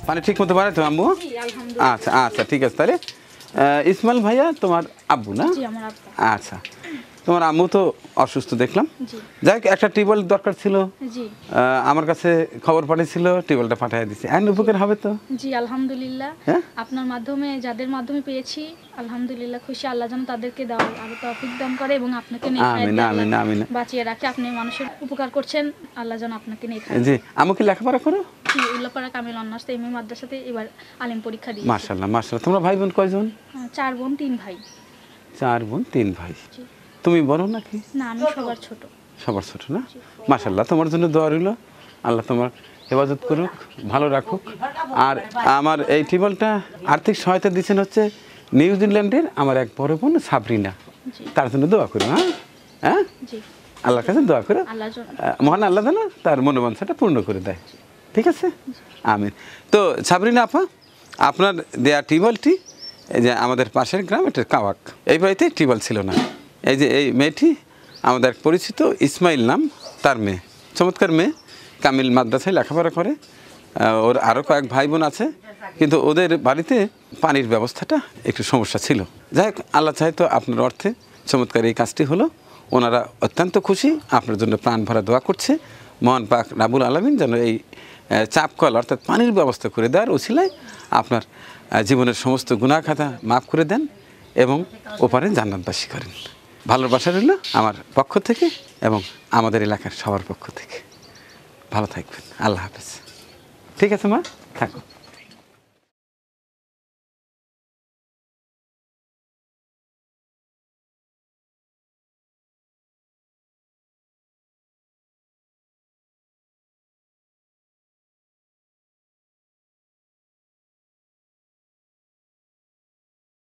পানি ঠিক মতো বানাতে আম্মু? আচ্ছা আচ্ছা ঠিক আছে। তাহলে ইসমাইল ভাইয়া তোমার আব্বু না? আচ্ছা, তোমার আম্মু তো অসুস্থ দেখলাম, যাই একটা টিউবওয়েল দরকার ছিল, আমার কাছে খবর পাঠিয়েছিল, টিউবওয়েলটা পাঠিয়ে দিচ্ছি। এখন উপকার হবে তো? জি আলহামদুলিল্লাহ, আপনার মাধ্যমে যাদের মাধ্যমে পেয়েছি আলহামদুলিল্লাহ খুশি। আল্লাহ যেন তাদেরকে দাও আরো তৌফিক দান করে এবং আপনাকে বাঁচিয়ে রাখে। আপনি মানুষের উপকার করছেন, আল্লাহ যেন আপনাকে নিয়ে খায়। জি, আমাকে লেখাপড়া করো? জি, উল্লাপাড়া কামিল অনার্স এমএ মাদ্রাসাতে এবার আলিম পরীক্ষা দিয়েছি। মাশাআল্লাহ মাশাআল্লাহ। তোমরা ভাই বোন কয়জন? 4 বোন 3 ভাই। 4 বোন 3 ভাই। তুমি বড় নাকি? না, আমি সবার ছোট। সবার ছোট না? মাশাআল্লাহ, তোমার জন্য দোয়া রইল, আল্লাহ তোমার হেফাজত করুক, ভালো রাখুক। আর আমার এই টিউবওয়েলটা আর্থিক সহায়তা দিচ্ছেন হচ্ছে নিউজিল্যান্ডের আমার এক বড় বোন সাবরিনা, তার জন্য দোয়া করো। হ্যাঁ হ্যাঁ, আল্লাহর কাছে দোয়া করো, মহান আল্লাহ যেন তার মনোবাঞ্ছাটা পূর্ণ করে দেয়। ঠিক আছে, আমিন। তো সাবরিনা আপা, আপনার দেয়া টিউবওয়েলটি এই যে আমাদের পাশের গ্রাম, এটা কাওয়াক, এই বাড়িতে টিউবওয়েল ছিল না। এই যে এই মেয়েটি আমাদের পরিচিত ইসমাইল নাম, তার মেয়ে, চমৎকার মেয়ে, কামিল মাদ্রাসায় লেখাপড়া করে। ওর আরও কয়েক ভাই বোন আছে, কিন্তু ওদের বাড়িতে পানির ব্যবস্থাটা একটু সমস্যা ছিল। যাই হোক, আল্লাহ চাইতো আপনার অর্থে চমৎকার এই কাজটি হলো। ওনারা অত্যন্ত খুশি, আপনার জন্য প্রাণ ভরা দোয়া করছে। মহান পাক রাব্বুল আলামিন যেন এই চাপ কল অর্থাৎ পানির ব্যবস্থা করে দেওয়ার উছিলায় আপনার জীবনের সমস্ত গুনাহ খাতা মাফ করে দেন এবং ওপারে জান্নাতবাসী করেন। ভালোবাসা রইল আমার পক্ষ থেকে এবং আমাদের এলাকার সবার পক্ষ থেকে। ভালো থাকবেন, আল্লাহ হাফেজ। ঠিক আছে মা, থাকো।